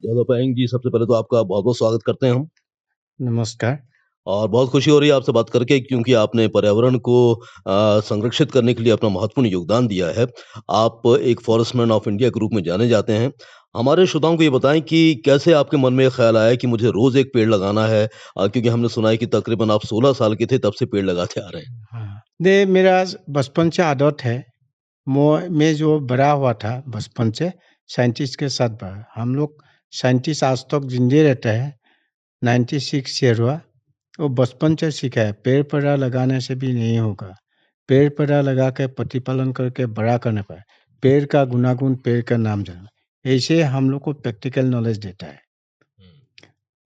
ज़्यादा पाएँगे जी, सबसे पहले तो आपका बहुत-बहुत स्वागत करते हैं हम नमस्कार। और बहुत खुशी हो रही है आपसे बात करके क्योंकि आपने पर्यावरण को संरक्षित करने के लिए अपना महत्वपूर्ण योगदान दिया है। आप एक फॉरेस्टमैन ऑफ इंडिया के रूप में जाने जाते हैं। हमारे श्रोताओं को ये बताएँ कि कैसे आपके मन में ये ख़्याल आया कि मुझे रोज़ एक पेड़ लगाना है? क्योंकि हमने सुना है कि तकरीबन आप 16 साल के थे तब से पेड़ लगाते आ रहे हैं। हाँ, मेरा बचपन से आदत है। मैं जो बड़ा हुआ था बचपन से साइंटिस्ट के साथ बड़ा। हम लोग साइंटिस्ट आज तक ज़िंदे रहते हैं। 96 ईयर हुआ। वो बचपन से सीखा है, पेड़-पौधा लगाने से भी नहीं होगा। पेड़-पौधा लगा के प्रतिपालन करके बड़ा करना पड़े। पेड़ का गुणागुण, पेड़ का नाम जाना। ऐसे हम लोग को प्रैक्टिकल नॉलेज देता है।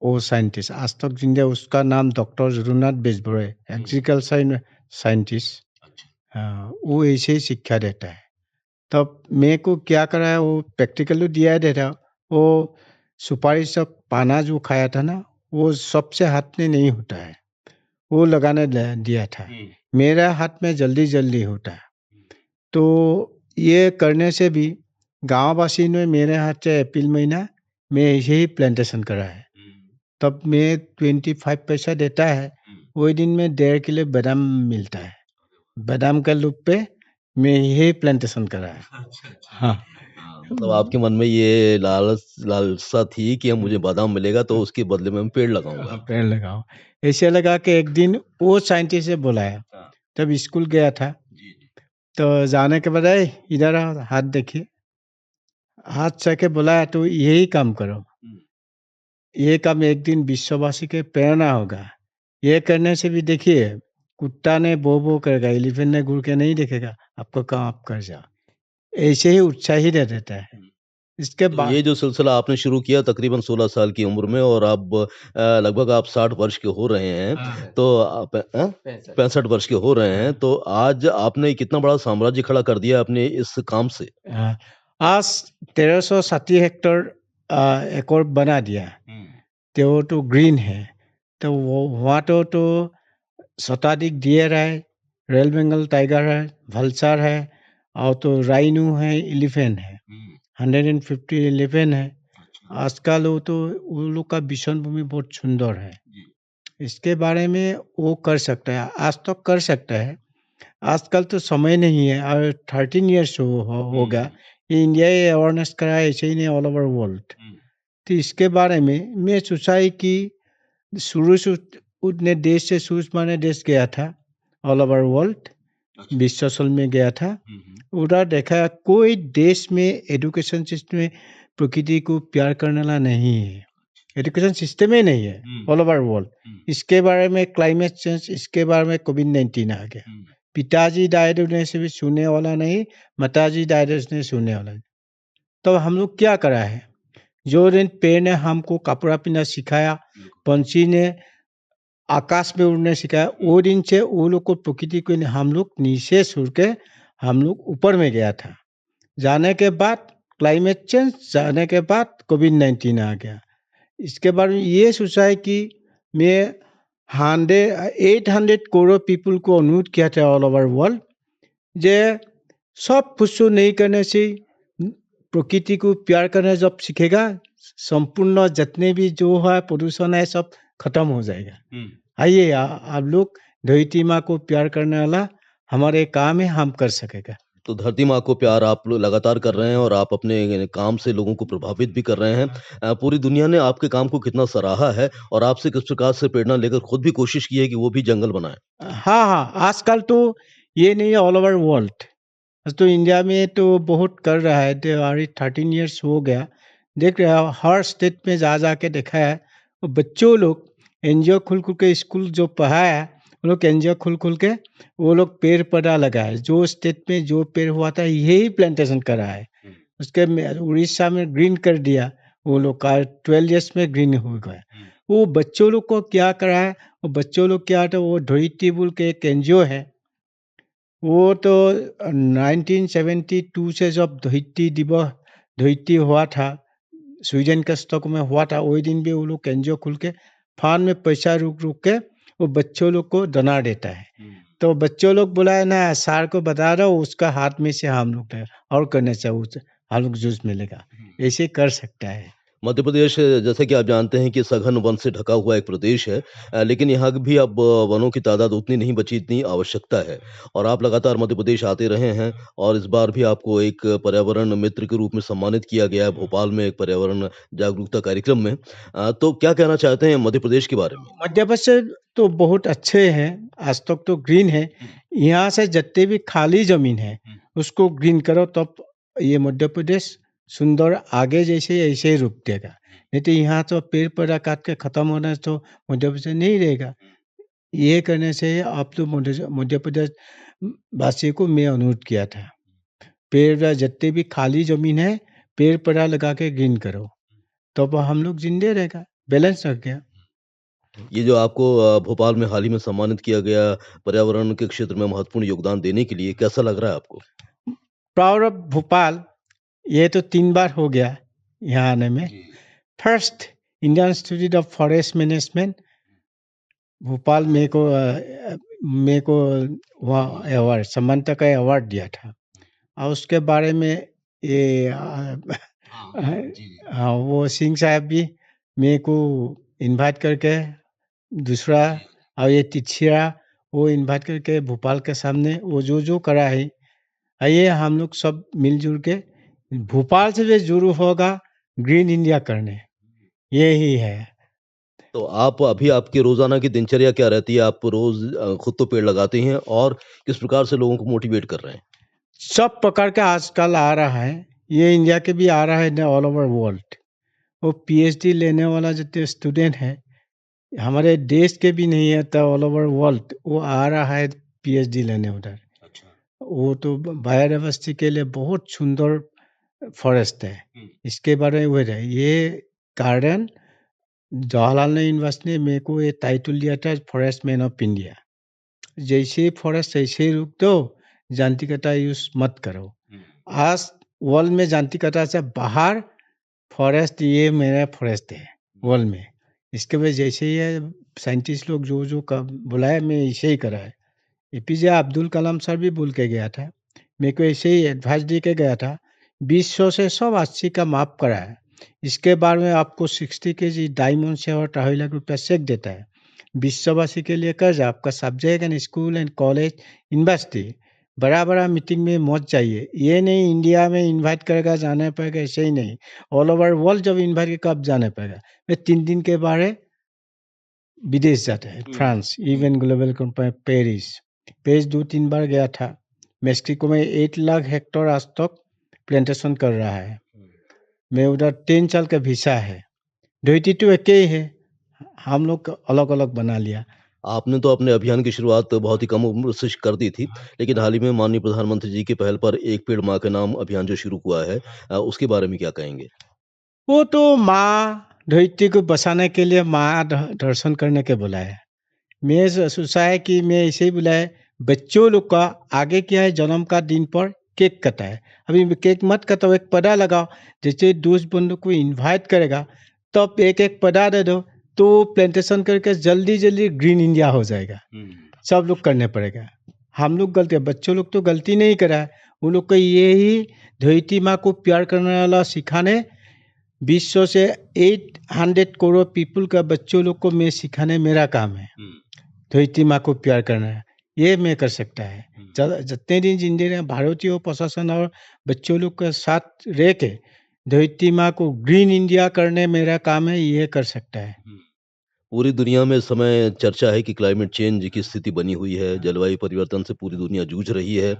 वो साइंटिस्ट आज तक जिंदा, उसका नाम डॉक्टर जगन्नाथ बेजबरा है, एग्रीकल्चर में साइंटिस्ट। हाँ, वो ऐसे ही शिक्षा देता है। तब मेरे को क्या करा है, वो प्रैक्टिकल तो दिया ही देता। वो सुपारी सब पाना जो खाया था ना, वो सबसे हाथ में नहीं होता है। वो लगाने दिया था। मेरा हाथ में जल्दी जल्दी होता है। तो ये करने से भी गांव वासी ने मेरे हाथ से अप्रैल महीना में ऐसे ही प्लांटेशन करा है। तब मैं 25 पैसा देता है। वही दिन में 1.5 किलो बादाम मिलता है। बादाम का लूप पे मैं यही प्लांटेशन करा है। हाँ। मतलब आपके मन में ये लालसा थी कि अब मुझे बादाम मिलेगा तो उसके बदले में मैं पेड़ लगाऊँगा। पेड़ लगाओ। ऐसे लगा के एक दिन वो साइंटिस्ट से बुलाया। तब स्कूल गया था। तो जाने के बाद इधर आओ, हाथ देखिए। हाथ से बुलाया तो यही काम करो। ये काम एक दिन विश्ववासी के प्रेरणा होगा। ये करने से भी देखिए, कुत्ता ने बो बो करेगा, एलिफेंट ने घूर के नहीं देखेगा। आपको काम आप कर जाओ। ऐसे ही उत्साही दे देता है। इसके तो बाद ये जो सिलसिला आपने शुरू किया तकरीबन 16 साल की उम्र में और अब लगभग आप 60 वर्ष के हो रहे हैं। तो आप 65 वर्ष के हो रहे हैं, तो आज आपने कितना बड़ा साम्राज्य खड़ा कर दिया अपने इस काम से। अ, आज 1360 हेक्टर एकड़ बना दिया। तो ग्रीन है। तो वो वहाँ तो शताधिक डियर है, रॉयल बंगाल टाइगर है, वल्चर है और तो राइनो है, एलिफेंट है। 150 एलिफेंट है। आजकल वो लोग का विषण भूमि बहुत सुंदर है। इसके बारे में वो कर सकता है, आज तक कर सकता है। आजकल तो समय नहीं है और 13 इयर्स हो गया। ये इंडिया ये अवेयरनेस करा है, ऐसे ही नहीं ऑल ओवर वर्ल्ड। तो इसके बारे में मैं सोचा है कि शुरू से उतने देश से सूझमाने देश गया था, ऑल ओवर वर्ल्ड विश्व सल में गया था। उधर देखा कोई देश में एजुकेशन सिस्टम में प्रकृति को प्यार करने वाला नहीं है। एजुकेशन सिस्टम ही नहीं है ऑल ओवर वर्ल्ड। इसके बारे में क्लाइमेट चेंज, इसके बारे में कोविड-19 आ गया। पिताजी डायडोने से भी सुनने वाला नहीं, माताजी डायडोस ने सुनने वाला नहीं। तो हम लोग क्या करा है, जो दिन पेड़ ने हमको कपड़ा पहनना सिखाया, पंछी ने आकाश में उड़ने सिखाया, वो दिन से वो लोग को प्रकृति को हम लोग नीचे छोड़ के हम लोग ऊपर में गया था। जाने के बाद क्लाइमेट चेंज, जाने के बाद कोविड-19 आ गया। इसके बारे में ये सोचा है कि मैं 800 करोड़ पीपल को अनुरोध किया था ऑल ओवर वर्ल्ड, जे सब कुछ नहीं करने से प्रकृति को प्यार करना जब सीखेगा, संपूर्ण जितने भी जो है प्रदूषण है सब खत्म हो जाएगा। आइए आप लोग धरती माँ को प्यार करने वाला हमारे काम है, हम कर सकेगा। तो धरती माँ को प्यार आप लोग लगातार कर रहे हैं और आप अपने काम से लोगों को प्रभावित भी कर रहे हैं। पूरी दुनिया ने आपके काम को कितना सराहा है और आपसे किस प्रकार से प्रेरणा लेकर खुद भी कोशिश की है कि वो भी जंगल बनाएँ। हाँ, हाँ, आजकल तो ये नहीं है ऑल ओवर वर्ल्ड। तो इंडिया में तो बहुत कर रहा है, तो अभी 13 इयर्स हो गया। देख रहे हो हर स्टेट में जा जा के देखा है। वो बच्चों लोग एनजीओ खुल खुल के स्कूल जो पढ़ाया, वो लोग एनजीओ खुल खुल के वो लोग पेड़ पौधा लगाए। जो स्टेट में जो पेड़ हुआ था यही प्लांटेशन करा है। उसके में उड़ीसा में ग्रीन कर दिया। वो लोग का 12 इयर्स में ग्रीन हो गया। वो बच्चों लोग को क्या करा है, वो बच्चों लोग क्या था, वो धोईटी बुल के एक एनजीओ है। वो तो 1972 से जब धोइती हुआ था, स्वीडन के स्टॉक में हुआ था, वही दिन भी वो लोग एनजीओ खुल के फार्म में पैसा रुक रुक के वो बच्चों लोग को डोना देता है। तो बच्चों लोग बुलाए ना, सार को बता रहा हूँ, उसका हाथ में से हम लोग और करने चाहिए, हम लोग जूस मिलेगा। ऐसे कर सकता है। मध्य प्रदेश जैसे कि आप जानते हैं कि सघन वन से ढका हुआ एक प्रदेश है लेकिन यहाँ भी अब वनों की तादाद उतनी नहीं बची इतनी आवश्यकता है और आप लगातार मध्य प्रदेश आते रहे हैं और इस बार भी आपको एक पर्यावरण मित्र के रूप में सम्मानित किया गया है भोपाल में एक पर्यावरण जागरूकता कार्यक्रम में। तो क्या कहना चाहते हैं मध्य प्रदेश के बारे में? मध्य प्रदेश तो बहुत अच्छे हैं, आज तक तो ग्रीन है। यहाँ से जितने भी खाली जमीन है उसको ग्रीन करो तब ये मध्य प्रदेश सुंदर आगे जैसे ऐसे ही रूप देगा। नहीं तो यहाँ तो पेड़ पौधा काट के खत्म होना तो मध्य प्रदेश नहीं रहेगा। ये करने से आप तो मध्य प्रदेश वासियों को मैं अनुरोध किया था, पेड़ या जितने भी खाली जमीन है पेड़ पौधा लगा के ग्रीन करो तब हम लोग जिंदे रहेगा, बैलेंस रख गया। ये जो आपको भोपाल में हाल ही में सम्मानित किया गया पर्यावरण के क्षेत्र में महत्वपूर्ण योगदान देने के लिए कैसा लग रहा है आपको? प्राउड ऑफ भोपाल, ये तो 3 बार हो गया यहाँ आने में। First Indian institute of forest management Bhopal मेरे को वहाँ अवार्ड समानता का अवार्ड दिया था और उसके बारे में ये हाँ वो सिंह साहब भी मेरे को इनवाइट करके दूसरा और ये तिछिया वो इनवाइट करके भोपाल के सामने वो जो करा है आइए हम लोग सब मिलजुल के भोपाल से भी जुड़ू होगा ग्रीन इंडिया करने, यही है। तो आप अभी आपकी रोज़ाना की दिनचर्या क्या रहती है? आप रोज़ खुद तो पेड़ लगाते हैं और किस प्रकार से लोगों को मोटिवेट कर रहे हैं? सब प्रकार का आजकल आ रहा है, ये इंडिया के भी आ रहा है ऑल ओवर वर्ल्ड। वो पीएचडी लेने वाला जितने स्टूडेंट है हमारे देश के भी नहीं है तो ऑल ओवर वर्ल्ड वो आ रहा है पीएचडी लेने उधर। वो तो बायोडाइवर्सिटी के लिए बहुत सुंदर फॉरेस्ट है, इसके बारे में वो है ये गार्डन जवाहरलाल नेहरू यूनिवर्सिटी ने मेरे को ये टाइटल दिया था फॉरेस्ट मैन ऑफ इंडिया। जैसे फॉरेस्ट ऐसे ही रुक दो, जानती कटा यूज मत करो। आज वर्ल्ड में जानती कटा से बाहर फॉरेस्ट ये मेरा फॉरेस्ट है वर्ल्ड में। इसके वजह जैसे ही साइंटिस्ट लोग जो बुलाया मैं ऐसे ही करा है। एपीजे अब्दुल कलाम सर भी बोल के गया था, मेरे को ऐसे ही एडवाइस दे के गया था 200 से सब 80 का माप करा है, इसके बारे में आपको 60 केजी डायमंड से और 2.5 लाख रुपया चेक देता है। विश्ववासी के लिए कर्ज आपका subject and school and college university बड़ा मीटिंग में मौत चाहिए। ये नहीं इंडिया में इनवाइट करेगा जाना पड़ेगा, ऐसे ही नहीं ऑल ओवर वर्ल्ड जब इन्वाइट कब जाना पड़ेगा। मैं 3 दिन के बारे विदेश जाता है, France even global company Paris 2-3 बार गया था। मेक्सिको में 8 लाख हेक्टेयर आज तक प्लांटेशन कर रहा है। मैं उधर 3 साल का वीसा है। धोती तो एक ही है, हम लोग अलग अलग बना लिया। आपने तो अपने अभियान की शुरुआत बहुत ही कम उम्र से कर दी थी, लेकिन हाल ही में माननीय प्रधानमंत्री जी की पहल पर एक पेड़ माँ के नाम अभियान जो शुरू हुआ है उसके बारे में क्या कहेंगे? वो तो माँ धरती को बसाने के लिए माँ दर्शन करने के बुलाया। मैं सोचा है कि मैं ऐसे ही बुलाया बच्चों लोग का आगे क्या है जन्म का दिन पर केक कटाए। अभी केक मत कटाओ, एक पौधा लगाओ। जैसे दोस्त बंधु को इनवाइट करेगा तब एक पौधा दे दो तो प्लांटेशन करके जल्दी ग्रीन इंडिया हो जाएगा। सब लोग करने पड़ेगा। हम लोग गलती, बच्चों लोग तो गलती नहीं करा है, उन लोग को यही धरती माँ को प्यार करने वाला सिखाने 200 से 800 करोड़ पीपल का बच्चों लोग को मैं सिखाने मेरा काम है। धरती माँ को प्यार करना है, ये मैं कर सकता है। जितने दिन जिंदगी रहे भारतीय प्रशासन और बच्चों लोग के साथ रह के धरती माँ को ग्रीन इंडिया करने मेरा काम है, ये कर सकता है। पूरी दुनिया में इस समय चर्चा है कि क्लाइमेट चेंज की स्थिति बनी हुई है, जलवायु परिवर्तन से पूरी दुनिया जूझ रही है।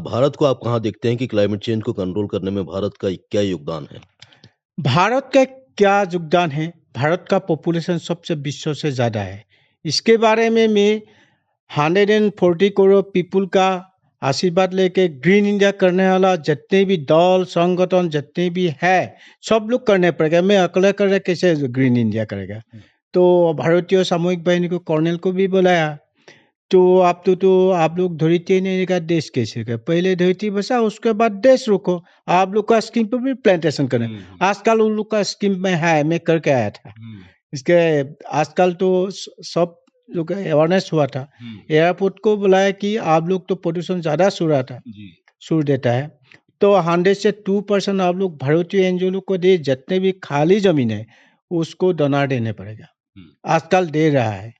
भारत को आप कहाँ देखते हैं कि क्लाइमेट चेंज को कंट्रोल करने में भारत का क्या योगदान है? भारत का क्या योगदान है? भारत का पॉपुलेशन सबसे विश्व से ज़्यादा है। इसके बारे में मैं 140 करोड़ पीपल का आशीर्वाद लेके ग्रीन इंडिया करने वाला जितने भी दल संगठन जितने भी है सब लोग करने पड़ेगा। मैं अकेले कर रहा कैसे ग्रीन इंडिया करेगा? तो भारतीय सामूहिक बाहिनी को कर्नल को भी बुलाया तो आप लोग धरती नहीं का देश कैसे का? पहले धरती बसा उसके बाद देश रुको। आप लोग का स्कीम पर भी प्लांटेशन करें। आजकल उन लोग का स्कीम में है, मैं करके आया था। इसके आजकल तो सब लोग अवेयरनेस हुआ था। एयरपोर्ट को बुलाया कि आप लोग तो पोल्यूशन ज्यादा सुर देता है तो 100 से 2% आप लोग भारतीय एनजीओ लोग को दे, जितने भी खाली जमीन है उसको डोनार देने पड़ेगा। आजकल दे रहा है।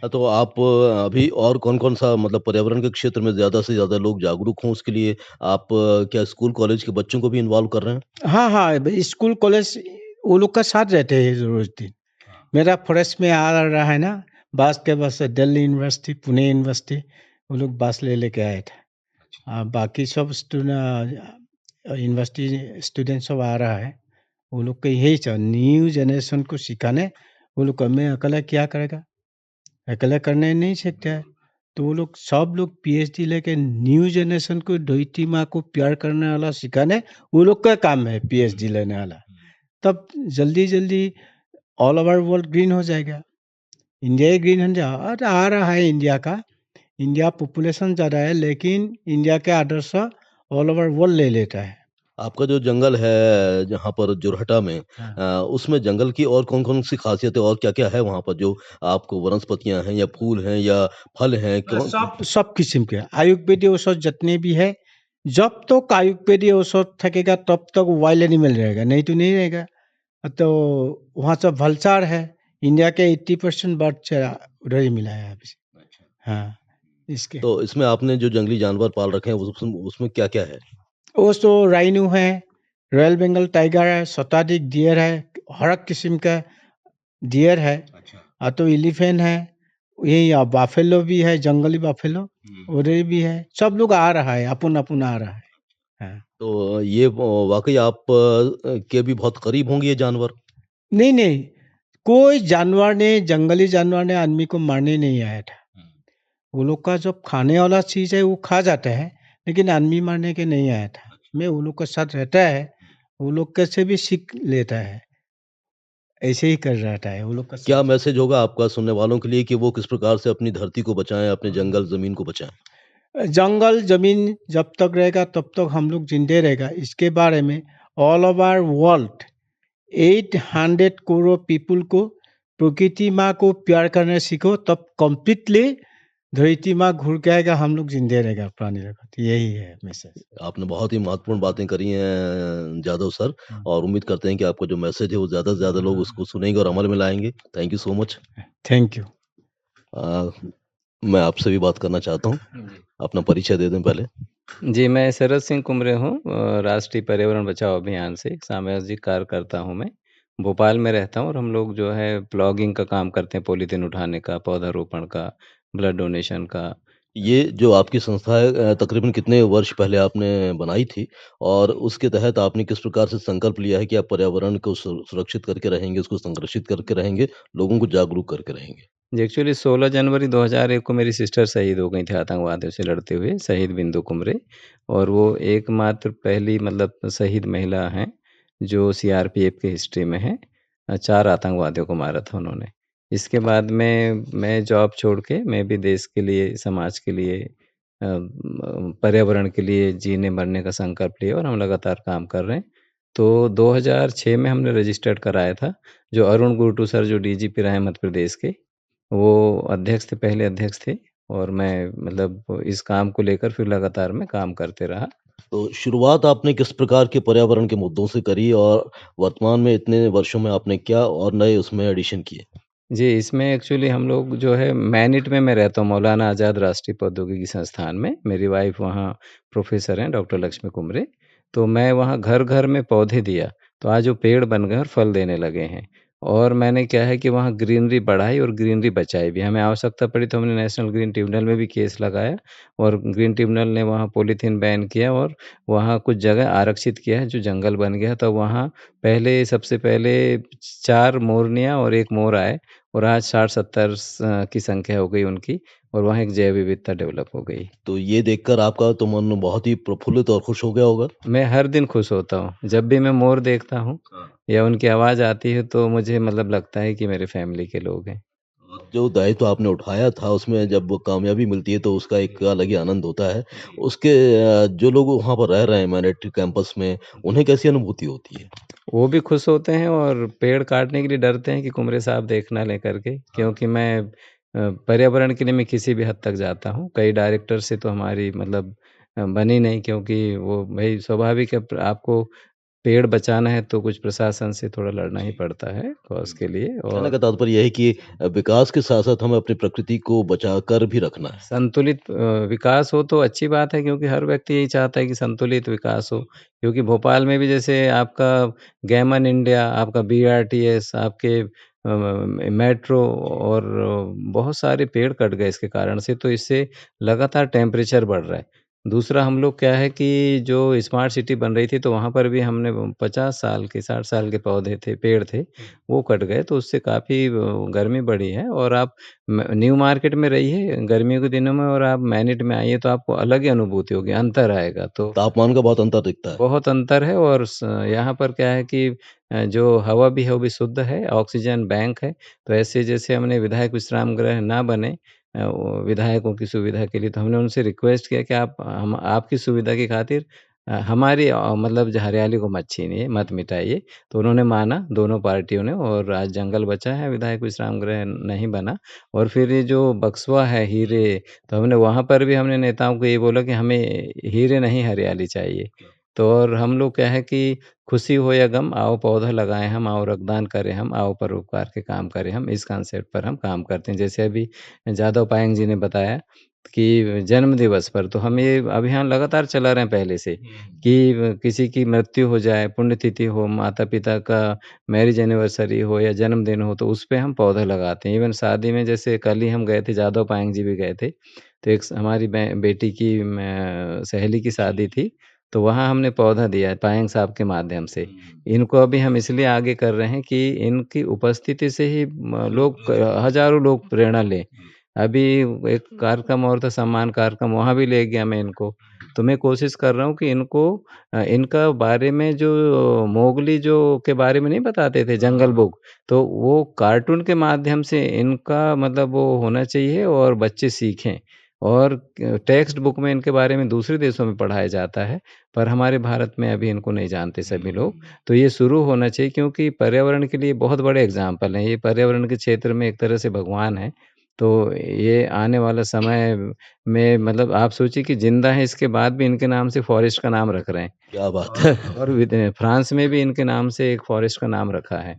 तो आप अभी और कौन-कौन सा मतलब पर्यावरण के क्षेत्र में ज़्यादा से ज़्यादा लोग जागरूक हों उसके लिए आप क्या स्कूल कॉलेज के बच्चों को भी इन्वॉल्व कर रहे हैं? हाँ, हाँ, स्कूल कॉलेज वो लोग का साथ रहते हैं रोज दिन। मेरा फॉरेस्ट में आ रहा है ना, बस के बस दिल्ली यूनिवर्सिटी, पुणे यूनिवर्सिटी, वो लोग बस ले लेके आए थे। बाकी सब यूनिवर्सिटी स्टूडेंट सब आ रहा है। वो लोग का यही न्यू जनरेशन को सिखाने। वो लोग मैं अकेला क्या करेगा, अकेला करने नहीं सकता है। तो वो लोग सब लोग पीएचडी लेके न्यू जनरेशन को धरती माँ को प्यार करने वाला सिखाने, वो लोग का काम है पीएचडी लेने वाला। तब जल्दी जल्दी ऑल ओवर वर्ल्ड ग्रीन हो जाएगा। इंडिया ही ग्रीन हो जाएगा। और आ रहा है इंडिया का। इंडिया पॉपुलेशन ज़्यादा है, लेकिन इंडिया के आदर्श ऑल ओवर वर्ल्ड ले लेता है। आपका जो जंगल है जहाँ पर जोरहटा में हाँ। उसमें जंगल की और कौन-कौन सी ख़ासियत है और क्या-क्या है वहाँ पर जो आपको वनस्पतियाँ हैं या फूल हैं या फल हैं कौन सब सब किस्म के आयुर्वेदिक औषध जितने भी है, जब तक आयुर्वेदिक औषध थकेगा तब तक वाइल्ड एनिमल रहेगा, नहीं तो नहीं रहेगा। तो वहाँ सब भलसार है। इंडिया के 80% बर्ड चारा उधर ही मिला है अभी। हाँ, इसके तो इसमें आपने जो जंगली जानवर पाल रखे हैं उसमें उसमें क्या-क्या है? वो तो राइनो है, रॉयल बंगाल टाइगर है, शताधिक डियर है, हर एक किस्म का डियर है। तो एलिफेंट है, यही बाफेलो भी है, जंगली बाफेलो उधर भी है। सब लोग आ रहा है, अपन अपन आ रहा है। हाँ। तो ये वाक़ई आप के भी बहुत करीब होंगे ये जानवर? नहीं नहीं, कोई जानवर ने, जंगली जानवर ने आदमी को मारने नहीं आया था। वो लोग का जब खाने वाला चीज है वो खा जाता है, लेकिन आदमी मारने के नहीं आया था। मैं वो लोग के साथ रहता है, वो लोग कैसे भी सीख लेता है, ऐसे ही कर रहता है वो लोग का क्या साथ। मैसेज होगा आपका सुनने वालों के लिए कि वो किस प्रकार से अपनी धरती को बचाएँ, अपने जंगल ज़मीन को बचाएँ? जंगल जमीन जब तक रहेगा तब तक हम लोग जिंदे रहेगा। इसके बारे में all over world 800 crore people को प्रकृति माँ को प्यार करना सीखो, तब कंप्लीटली धरती माँ घूर के आएगा, हम लोग जिंदे रहेगा प्राणी जगत। यही है मैसेज। आपने बहुत ही महत्वपूर्ण बातें करी हैं जादव सर हाँ। और उम्मीद करते हैं कि आपका जो मैसेज है वो ज़्यादा से ज़्यादा लोग उसको सुनेंगे और अमल में लाएँगे। Thank you so much. Thank you. अ, मैं आपसे भी बात करना चाहता हूँ। अपना परिचय दे दें पहले। जी, मैं शरद सिंह कुमरे हूँ राष्ट्रीय पर्यावरण बचाओ अभियान से एक सामाजिक कार्यकर्ता हूँ मैं। भोपाल में रहता हूँ और हम लोग जो है प्लॉगिंग का काम करते हैं, पॉलीथीन उठाने का, पौधारोपण का, ब्लड डोनेशन का। ये जो आपकी संस्था है तकरीबन कितने वर्ष पहले आपने बनाई थी? और उसके तहत आपने किस प्रकार से संकल्प लिया है कि आप पर्यावरण को सुरक्षित करके रहेंगे, उसको संरक्षित करके रहेंगे, लोगों को जागरूक करके रहेंगे? जी, एक्चुअली 16 जनवरी 2001 को मेरी सिस्टर शहीद हो गई थी आतंकवादियों से लड़ते हुए, शहीद बिंदु कुमरे। और वो एकमात्र पहली मतलब शहीद महिला हैं, जो सीआरपीएफ की हिस्ट्री में है। 4 आतंकवादियों को मारा था उन्होंने। इसके बाद में मैं जॉब छोड़ के मैं भी देश के लिए, समाज के लिए पर्यावरण के लिए जीने-मरने का संकल्प लिया और हम लगातार काम कर रहे हैं। तो 2006 में हमने रजिस्टर्ड कराया था, जो अरुण गुर्टू सर जो डीजीपी रहे हैं मध्य प्रदेश के, वो अध्यक्ष थे, पहले अध्यक्ष थे और मैं मतलब इस काम को लेकर फिर लगातार मैं काम करते रहा। तो शुरुआत आपने किस प्रकार के पर्यावरण के मुद्दों से करी और वर्तमान में इतने वर्षों में आपने क्या और नए उसमें एडिशन किए? जी, इसमें एक्चुअली हम लोग जो है मैनिट में मैं रहता हूँ, मौलाना आज़ाद राष्ट्रीय प्रौद्योगिकी संस्थान में। मेरी वाइफ़ वहाँ प्रोफ़ेसर हैं, डॉक्टर लक्ष्मी कुमरे। तो मैं वहाँ घर-घर में पौधे दिया, तो आज वो पेड़ बन गए और फल देने लगे हैं। और मैंने क्या है कि वहाँ ग्रीनरी बढ़ाई और ग्रीनरी बचाई भी। हमें आवश्यकता पड़ी तो हमने नेशनल ग्रीन ट्रिब्यूनल में भी केस लगाया और ग्रीन ट्रिब्यूनल ने वहाँ पॉलीथीन बैन किया और वहाँ कुछ जगह आरक्षित किया है, जो जंगल बन गया। तो वहाँ पहले सबसे पहले 4 मोरनियाँ और 1 मोर आए और आज 60-70 की संख्या हो गई उनकी और वहाँ एक जैव विविधता डेवलप हो गई। तो ये देखकर आपका तो मन बहुत ही प्रफुल्लित और खुश हो गया होगा? मैं हर दिन खुश होता हूँ, जब भी मैं मोर देखता हूँ या उनकी आवाज़ आती है तो मुझे मतलब लगता है कि मेरे फैमिली के लोग हैं। और जो दायित्व आपने उठाया था उसमें जब कामयाबी मिलती है तो उसका एक अलग ही आनंद होता है। उसके जो लोग वहाँ पर रह रहे हैं मैनेटरी कैंपस में, उन्हें कैसी अनुभूति होती है? वो भी खुश होते हैं और पेड़ काटने के लिए डरते हैं कि कुमरे साहब देख ना लें करके, क्योंकि मैं पर्यावरण के लिए मैं किसी भी हद तक जाता हूँ। कई डायरेक्टर से तो हमारी मतलब बनी नहीं, क्योंकि वो भई स्वाभाविक है, आपको पेड़ बचाना है तो कुछ प्रशासन से थोड़ा लड़ना ही जी। पड़ता है कॉज़ के लिए। कहने और का तात्पर्य ये है कि विकास के साथ-साथ हमें अपनी प्रकृति को बचाकर भी रखना है। संतुलित विकास हो तो अच्छी बात है, क्योंकि हर व्यक्ति यही चाहता है कि संतुलित विकास हो। क्योंकि भोपाल में भी जैसे आपका गेमन इंडिया, आपका बीआरटीएस, आपके मेट्रो और बहुत सारे पेड़ कट गए इसके कारण से, तो इससे लगातार टेम्परेचर बढ़ रहा है। दूसरा हम लोग क्या है कि जो स्मार्ट सिटी बन रही थी, तो वहाँ पर भी हमने 50 साल के, 60 साल के पौधे थे, पेड़ थे, वो कट गए, तो उससे काफ़ी गर्मी बढ़ी है। और आप न्यू मार्केट में रहिए गर्मियों के दिनों में और आप मैनिट में आइए, तो आपको अलग ही अनुभूति होगी, अंतर आएगा। तो तापमान का बहुत अंतर दिखता है। बहुत अंतर है। और यहाँ पर क्या है कि जो हवा भी है वो भी शुद्ध है, ऑक्सीजन बैंक है। तो ऐसे जैसे हमने विधायक विश्राम गृह ना बने वो विधायकों की सुविधा के लिए, तो हमने उनसे रिक्वेस्ट किया कि आप हम आपकी सुविधा की खातिर हमारी मतलब जो हरियाली को मत छीनिए, मत मिटाइए। तो उन्होंने माना, दोनों पार्टियों ने, और आज जंगल बचा है, विधायक विश्राम गृह नहीं बना। और फिर ये जो बक्सवा है, हीरे, तो हमने वहाँ पर भी हमने नेताओं को ये बोला कि हमें हीरे नहीं, हरियाली चाहिए। तो और हम लोग क्या है कि खुशी हो या गम, आओ पौधा लगाएँ हम, आओ रक्तदान करें हम, आओ परोपकार के काम करें हम, इस कांसेप्ट पर हम काम करते हैं। जैसे अभी जादव पायेंग जी ने बताया कि जन्म दिवस पर, तो हम ये अभियान लगातार चला रहे हैं पहले से कि किसी की मृत्यु हो जाए, पुण्यतिथि हो, माता-पिता का मैरिज एनिवर्सरी हो या जन्मदिन हो, तो उस पे हम पौधा लगाते हैं। इवन शादी में, जैसे कल ही हम गए थे, जादव पायेंग जी भी गए थे। तो एक हमारी बेटी की सहेली की शादी थी, तो वहाँ हमने पौधा दिया है पायेंग साहब के माध्यम से। इनको अभी हम इसलिए आगे कर रहे हैं कि इनकी उपस्थिति से ही लोग हज़ारों लोग प्रेरणा लें। अभी एक कार्यक्रम और था, सम्मान कार्यक्रम, वहाँ भी ले गया मैं इनको। तो मैं कोशिश कर रहा हूँ कि इनको इनका बारे में, जो मोगली जो के बारे में नहीं बताते थे, जंगल बुक, तो वो कार्टून के माध्यम से इनका मतलब वो होना चाहिए और बच्चे सीखें। और टेक्स्ट बुक में इनके बारे में दूसरे देशों में पढ़ाया जाता है, पर हमारे भारत में अभी इनको नहीं जानते सभी लोग। तो ये शुरू होना चाहिए, क्योंकि पर्यावरण के लिए बहुत बड़े एग्ज़ाम्पल हैं। ये पर्यावरण के क्षेत्र में एक तरह से भगवान हैं। तो ये आने वाला समय में मतलब आप सोचिए कि ज़िंदा हैं, इसके बाद भी इनके नाम से फ़ॉरेस्ट का नाम रख रहे हैं। क्या बात है! और फ्रांस में भी इनके नाम से एक फ़ॉरेस्ट का नाम रखा है।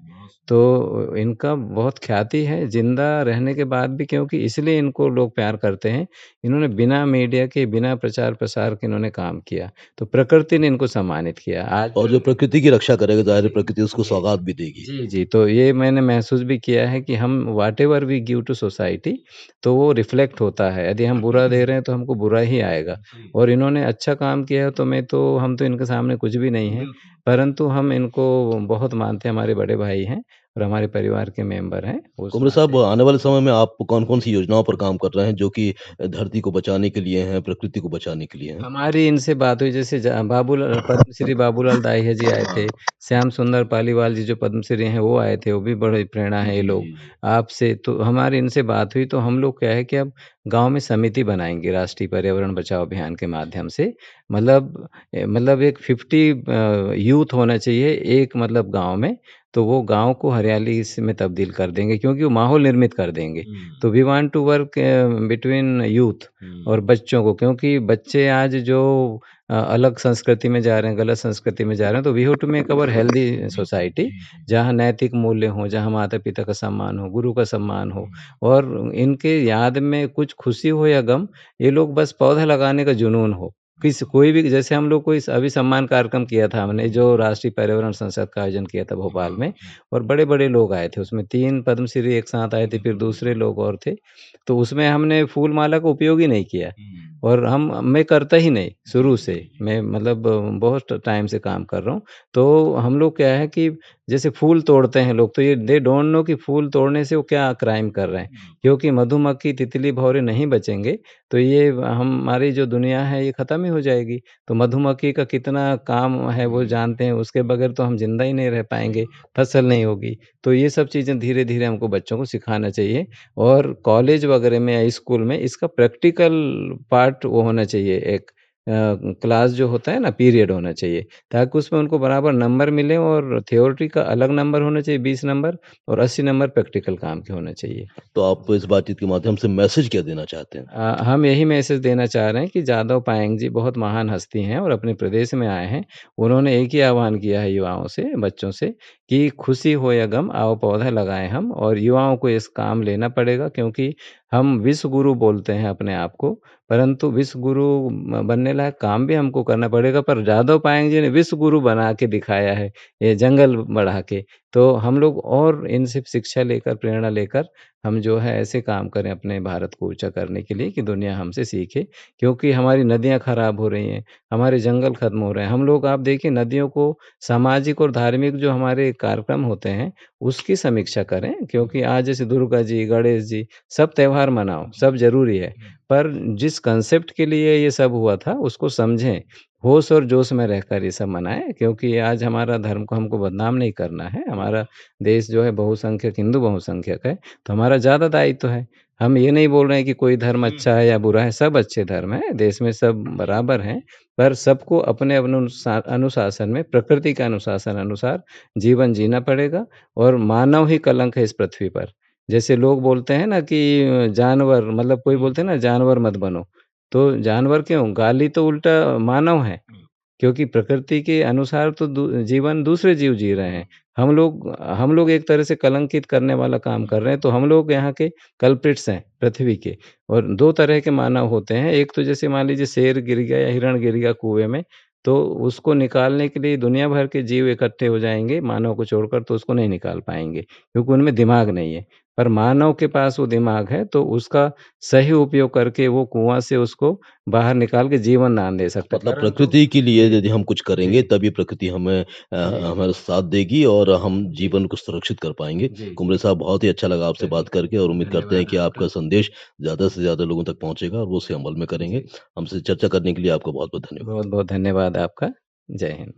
तो इनका बहुत ख्याति है ज़िंदा रहने के बाद भी, क्योंकि इसलिए इनको लोग प्यार करते हैं। इन्होंने बिना मीडिया के, बिना प्रचार-प्रसार के इन्होंने काम किया। तो प्रकृति ने इनको सम्मानित किया। आज और जो प्रकृति की रक्षा करेगा, ज़ाहिर है प्रकृति उसको सौगात भी देगी। जी, जी। तो ये मैंने महसूस भी किया है कि हम whatever we give to society, तो वो रिफ्लेक्ट होता है। यदि हम बुरा दे रहे हैं तो हमको बुरा ही आएगा। और इन्होंने अच्छा काम किया है, तो हम तो इनके सामने कुछ भी नहीं हैं, परंतु हम इनको बहुत मानते हैं, हमारे बड़े भाई हैं और हमारे परिवार के मेंबर हैं। उस कुमरे साहब, नाते आने वाले समय में आप कौन-कौन सी योजनाओं पर काम कर रहे हैं जो कि धरती को बचाने के लिए हैं, प्रकृति को बचाने के लिए हैं? हमारी इनसे बात हुई, जैसे पद्मश्री बाबूलाल दाहिया जी आए थे, श्याम सुंदर पालीवाल जी जो पद्मश्री हैं वो आए थे, वो भी बड़ी प्रेरणा है ये लोग। आपसे तो हमारी इनसे बात हुई, तो हम लोग क्या है कि अब गाँव में समिति बनाएँगे राष्ट्रीय पर्यावरण बचाओ अभियान के माध्यम से। मतलब एक 50 यूथ होना चाहिए एक मतलब गाँव में, तो वो गाँव को हरियाली में तब्दील कर देंगे, क्योंकि वो माहौल निर्मित कर देंगे। तो we want to work between youth और बच्चों को, क्योंकि बच्चे आज जो अलग संस्कृति में जा रहे हैं, गलत संस्कृति में जा रहे हैं, तो we have to make our healthy society, जहाँ नैतिक मूल्य हों, जहाँ माता-पिता का सम्मान हो, गुरु का सम्मान हो। और इनके याद में कुछ खुशी हो या गम, ये लोग बस पौधा लगाने का जुनून हो। कोई भी, जैसे हम लोग कोई अभी सम्मान कार्यक्रम किया था हमने, जो राष्ट्रीय पर्यावरण संसद का आयोजन किया था भोपाल में, और बड़े-बड़े लोग आए थे। उसमें 3 पद्मश्री एक साथ आए थे, फिर दूसरे लोग और थे। तो उसमें हमने फूल माला का उपयोग ही नहीं किया। और मैं करता ही नहीं शुरू से, मैं मतलब बहुत टाइम से काम कर रहा हूँ। तो हम लोग क्या है कि जैसे फूल तोड़ते हैं लोग, तो ये दे डोंट नो कि फूल तोड़ने से वो क्या क्राइम कर रहे हैं। क्योंकि मधुमक्खी, तितली, भौरे नहीं बचेंगे, तो ये हमारी जो दुनिया है ये खत्म ही हो जाएगी। तो मधुमक्खी का कितना काम है वो जानते हैं, उसके बगैर तो हम ज़िंदा ही नहीं रह पाएँगे, फसल नहीं होगी। तो ये सब चीज़ें धीरे-धीरे हमको बच्चों को सिखाना चाहिए। और कॉलेज वगैरह में या स्कूल में इसका प्रैक्टिकल पार्ट वो होना चाहिए एक, क्लास जो होता है ना पीरियड होना चाहिए, ताकि उसमें उनको बराबर नंबर मिले और थ्योरी का अलग नंबर होना चाहिए 20 नंबर और 80 नंबर प्रैक्टिकल काम के होने चाहिए। तो आप इस बातचीत के माध्यम से मैसेज क्या देना चाहते हैं? हम यही मैसेज देना चाह रहे हैं कि जादव पायेंग जी बहुत महान हस्ती हैं और अपने प्रदेश में आए हैं। उन्होंने एक ही आह्वान किया है युवाओं से, बच्चों से कि खुशी हो या गम आओ पौधा लगाएँ हम और युवाओं को इस काम लेना पड़ेगा क्योंकि हम विश्व गुरु बोलते हैं अपने आप को, परंतु विश्व गुरु बनने लायक काम भी हमको करना पड़ेगा पर जादव पायेंग जी ने विश्व गुरु बना के दिखाया है, ये जंगल बढ़ा के। तो हम लोग और इनसे शिक्षा लेकर, प्रेरणा लेकर हम जो है ऐसे काम करें अपने भारत को ऊँचा करने के लिए कि दुनिया हमसे सीखे। क्योंकि हमारी नदियाँ खराब हो रही हैं, हमारे जंगल खत्म हो रहे हैं। हम लोग आप देखिए नदियों को सामाजिक और धार्मिक जो हमारे कार्यक्रम होते हैं, उसकी समीक्षा करें क्योंकि आज जैसे दुर्गा जी, गणेश जी, सब त्योहार मनाओ, सब ज़रूरी है। पर जिस कांसेप्ट के लिए ये सब हुआ था, उसको समझें। होश और जोश में रहकर ये सब मनाएँ क्योंकि आज हमारा धर्म को हमको बदनाम नहीं करना है। हमारा देश जो है बहुसंख्यक हिंदू बहुसंख्यक है। तो हमारा ज़्यादा दायित्व है। हम ये नहीं बोल रहे हैं कि कोई धर्म अच्छा है या बुरा है, सब अच्छे धर्म हैं, देश में सब बराबर हैं, पर सबको अपने-अपने अनुशासन में, प्रकृति के अनुशासन अनुसार जीवन जीना पड़ेगा और मानव ही कलंक है इस पृथ्वी पर। जैसे लोग बोलते हैं ना कि जानवर मतलब कोई बोलते हैं ना जानवर मत बनो, तो जानवर क्यों? गाली तो उल्टा मानव है। क्योंकि प्रकृति के अनुसार तो जीवन दूसरे जीव जी रहे हैं। हम लोग एक तरह से कलंकित करने वाला काम कर रहे हैं, तो हम लोग यहाँ के कल्प्रिट्स हैं पृथ्वी के। और 2 तरह के मानव होते हैं, एक तो जैसे मान लीजिए शेर गिर गया या हिरण गिर गया कुएँ में, तो उसको निकालने के लिए दुनिया भर के जीव इकट्ठे हो जाएँगे, मानव को छोड़कर तो उसको नहीं निकाल पाएँगे, क्योंकि उनमें दिमाग नहीं है। पर मानव के पास वो दिमाग है, तो उसका सही उपयोग करके वो कुआँ से उसको बाहर निकाल के जीवन दान दे सकता है। मतलब परंतु प्रकृति के लिए जी, यदि हम कुछ करेंगे जी, तभी प्रकृति हमें जी, हमारा साथ देगी और हम जी, जीवन को सुरक्षित कर पाएँगे। जी, जी। कुंबले साहब बहुत ही अच्छा लगा आपसे बात चलिए, करके और उम्मीद करते हैं धन्यवाद कि आपका। आपका संदेश ज़्यादा से ज़्यादा लोगों तक पहुँचेगा और वो उसे अमल में करेंगे। जी, हमसे चर्चा करने के लिए आपका बहुत-बहुत धन्यवाद। बहुत-बहुत धन्यवाद आपका। जय हिंद।